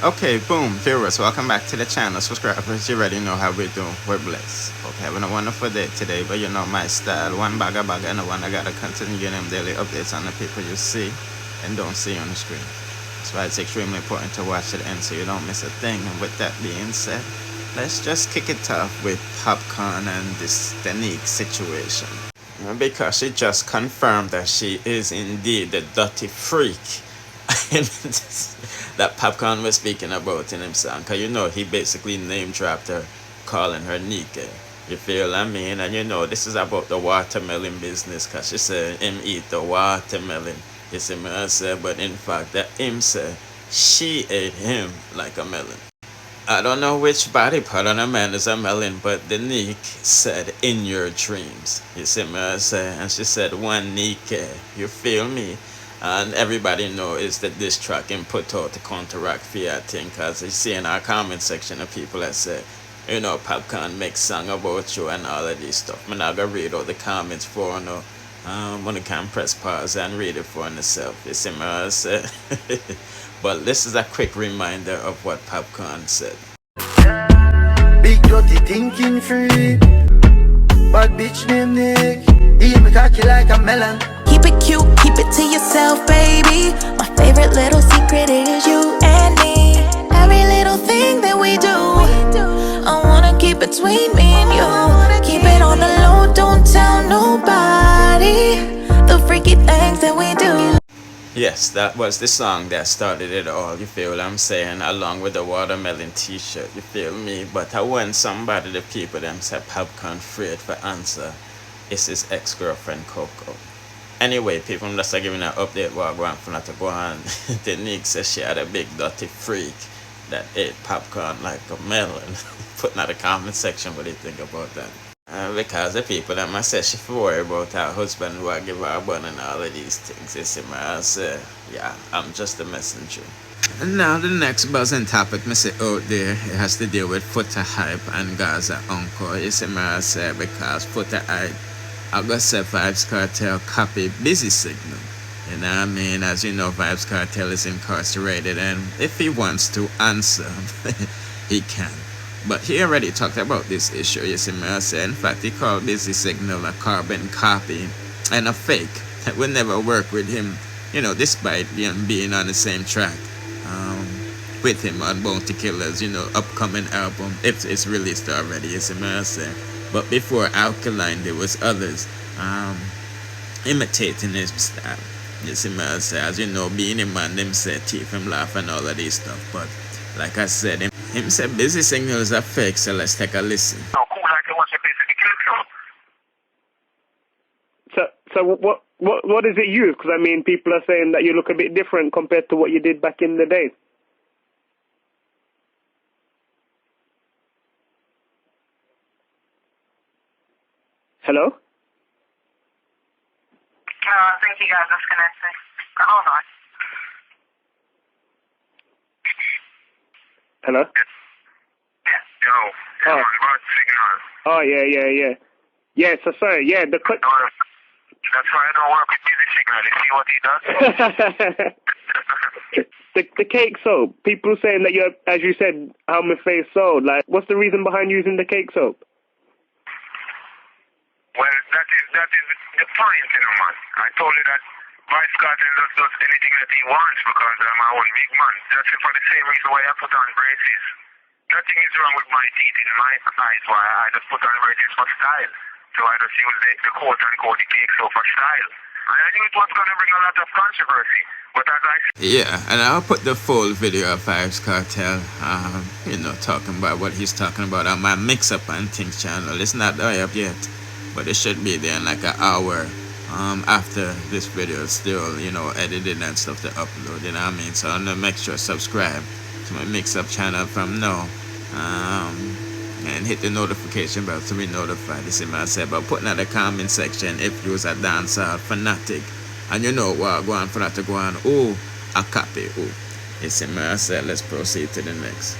Okay, boom, viewers, welcome back to the channel. Subscribers, you already know how we do. We're blessed. Okay, having a wonderful day today, but you know my style. One bag and the one I gotta continue getting them daily updates on the people you see and don't see on the screen. That's why it's extremely important to watch it end so you don't miss a thing. And with that being said, let's just kick it off with POPCAAN and this Denyque situation. Because she just confirmed that she is indeed the dirty freak that POPCAAN was speaking about in him song. Because you know he basically name dropped her, calling her Denyque. You feel I mean? And you know this is about the watermelon business, because she said him eat the watermelon. You see me I said, but in fact that him said she ate him like a melon. I don't know which body part on a man is a melon, but Denyque said in your dreams. You see me I say? And she said one Denyque. You feel me? And everybody know it's the diss track and put out to counteract for that thing, because you see in our comment section of people that say, you know, POPCAAN makes song about you and all of this stuff. I'm not gonna read all the comments for no. When you can press pause and read it for yourself. You see me I say? But this is a quick reminder of what POPCAAN said. Big dirty thinking free. Bad bitch named Nick. Eat me cocky like a melon. Keep it cute, keep it to yourself, baby. My favorite little secret is you and me. Every little thing that we do, I wanna keep between me and you. Keep it on the low, don't tell nobody the freaky things that we do. Yes, that was the song that started it all, you feel what I'm saying, along with the watermelon t-shirt, you feel me? But I want somebody, the people them said POPCAAN afraid for answer. It's his ex-girlfriend Coco. Anyway, people, I'm just giving an update while going for not to go on. Denyque says she had a big dirty freak that ate POPCAAN like a melon. Put in the comment section what do you think about that. Because the people that must say she worry about her husband who I give her a bun and all of these things. You see me, I say, yeah, I'm just a messenger. And now the next buzzing topic me say out there, it has to deal with Foota hype and Gaza uncle. You see me, I say, because Foota hype, I got say Vybz Kartel copy busy signal. You know what I mean? As you know, Vybz Kartel is incarcerated, and if he wants to answer, he can. But he already talked about this issue, you see me I say. In fact, he called busy signal a carbon copy and a fake that will never work with him, you know, despite him being on the same track with him on Bounty Killers, you know, upcoming album, if it's released already, you see me I say. But before Alkaline, there was others imitating his style. You see me I say, as you know, being a man, them say teeth him laugh and all of this stuff. But like I said, him said busy signals are fake, so let's take a listen. So what is it used? Because I mean, people are saying that you look a bit different compared to what you did back in the day. Hello? I think you got disconnected. Hold on. Hello? Yeah. Yo, come on, about signal. Oh, yeah. Yeah, so sorry, yeah, the cut. That's why I don't work with busy signal. You see what he does? the cake soap. People saying that you're, as you said, how my face sold. Like, what's the reason behind using the cake soap? Well, that is the point, you know, man. I told you that Vybz Kartel does anything that he wants because I'm my own big man. That's for the same reason why I put on braces. Nothing is wrong with my teeth in my eyes, why I just put on braces for style. So I just use the quote-unquote the cake soap for style. And I think it was going to bring a lot of controversy. But as I... Yeah, and I'll put the full video of Vybz Kartel, you know, talking about what he's talking about on my Mix Up and Things channel. It's not there up yet, but it should be there in like an hour after this video is still, you know, edited and stuff to upload, you know what I mean? So I'm gonna make sure subscribe to my Mix Up channel from now. And hit the notification bell to be notified. You see me I said, but put in the comment section if you was a dancehall fanatic and you know what go on for that to go on. Oh, a copy. Oh, you see me I said, let's proceed to the next.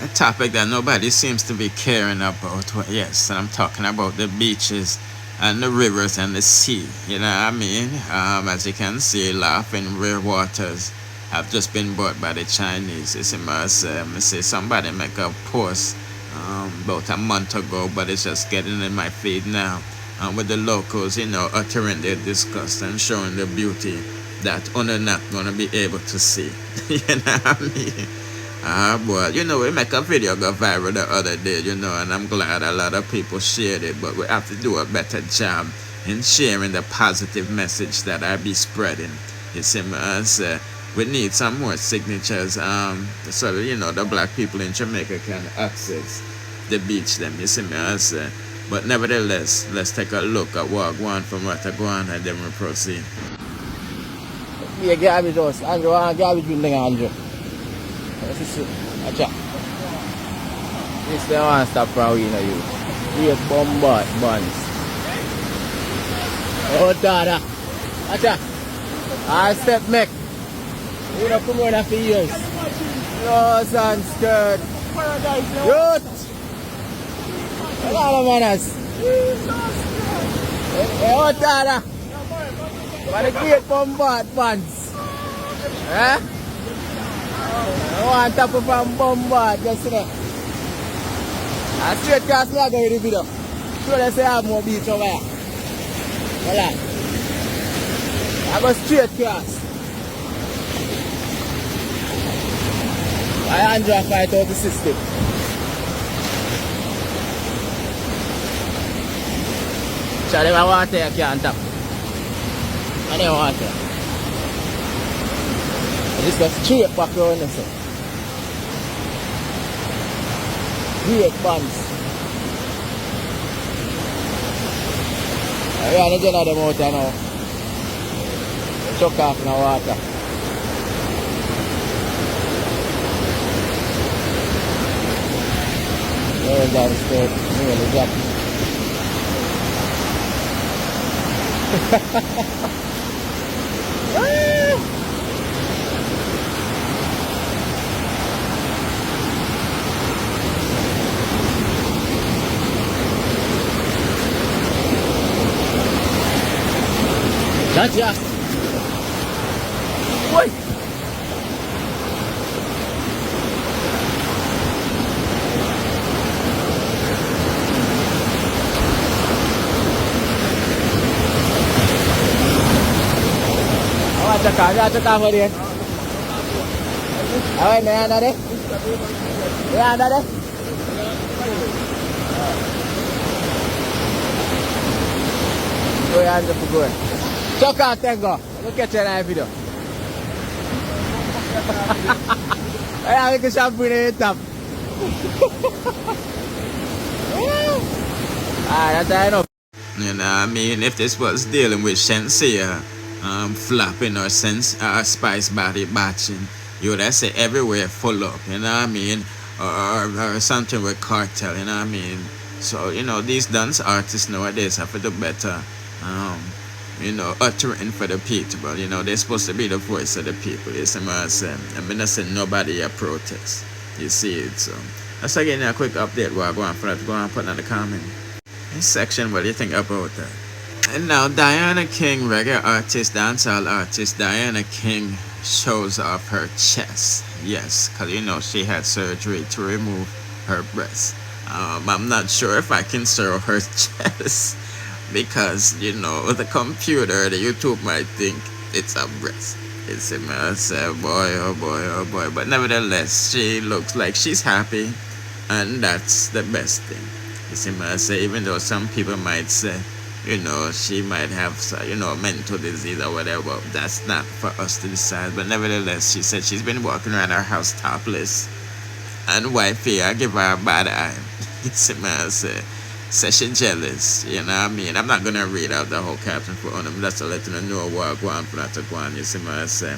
A topic that nobody seems to be caring about. Well, yes, and I'm talking about the beaches and the rivers and the sea. You know what I mean? As you can see, laughing real waters have just been bought by the Chinese. You see me, I say somebody make a post about a month ago, but it's just getting in my feed now. With the locals, you know, uttering their disgust and showing the beauty that they're not gonna be able to see. You know what I mean? Boy, you know, we make a video go viral the other day, you know, and I'm glad a lot of people shared it, but we have to do a better job in sharing the positive message that I be spreading. You see me, I say, we need some more signatures, so that, you know, the black people in Jamaica can access the beach them, you see me, I say. But nevertheless, let's take a look at what going from what to go on and then we proceed. Yeah, garbage house. Andrew, garbage building, Andrew. This is the one stop from we, you know, you. Great bombard buns. Oh, Dada. Acha. I step neck. We don't come on for years. No, son, scared. Youth. A lot of manners. Hey, oh, Dada. What a great bombard buns. Eh? I want to put from bombard, just there. And straight across me, I go with the video. So they say I have more beach over here. Hold on. I go straight across. I Andrew fight out the system. So they want to take can't tap. And they want to. This goes straight back around this. Great buns. I got a gen of them out here now. Chuck off in the water. There's down straight. Nearly dropped. Gotcha. Wait. Cakap apa dia? Awak ni ada deh? Ya ada deh. Gue ada gue. Cakap tengok. Look at that video. Ayo kita shampoo ni hitam. That's enough. You know what I mean? If this was dealing with Shenseea, flapping or spice body batching, you would have say everywhere full up, you know what I mean, or something with Kartel, you know what I mean. So, you know, these dance artists nowadays have to do better, you know, uttering for the people, you know, they're supposed to be the voice of the people, you see what I'm saying. I mean, I say nobody a protest, you see it. So let's again a quick update what I go on for that, go on put in the comment section what do you think about that. And now Diana King, reggae artist, dancehall artist Diana King shows off her chest. Yes, because you know she had surgery to remove her breast. I'm not sure if I can show her chest because, you know, the computer, the YouTube might think it's a breast. It's a mess, boy, oh boy, oh boy. But nevertheless, she looks like she's happy, and that's the best thing. You see me, I say, even though some people might say, you know, she might have, you know, mental disease or whatever. That's not for us to decide. But nevertheless, she said she's been walking around her house topless. And wifey, I give her a bad eye. You see me, I say she jealous. You know what I mean? I'm not going to read out the whole caption for them. That's to let them know what go on for that to go on. You see me, I say.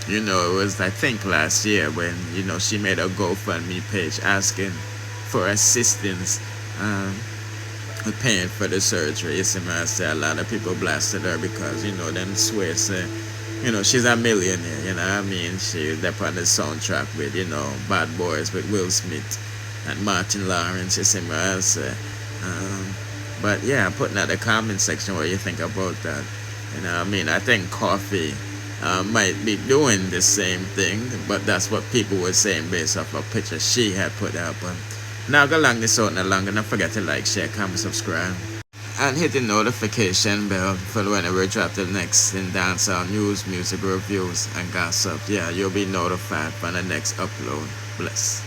You know, it was, I think, last year when, you know, she made a GoFundMe page asking for assistance with paying for the surgery. You see me, I say a lot of people blasted her because, you know, them swear, say, you know, she's a millionaire, you know what I mean? She up on the soundtrack with, you know, Bad Boys with Will Smith and Martin Lawrence, you see me, I say. But yeah, putting out the comment section what you think about that. You know what I mean? I think Coffee might be doing the same thing, but that's what people were saying based off a picture she had put up. Now go along this out and along, and don't forget to like, share, comment, subscribe, and hit the notification bell for whenever we drop the next in dancehall news, music reviews, and gossip. Yeah, you'll be notified for the next upload. Bless.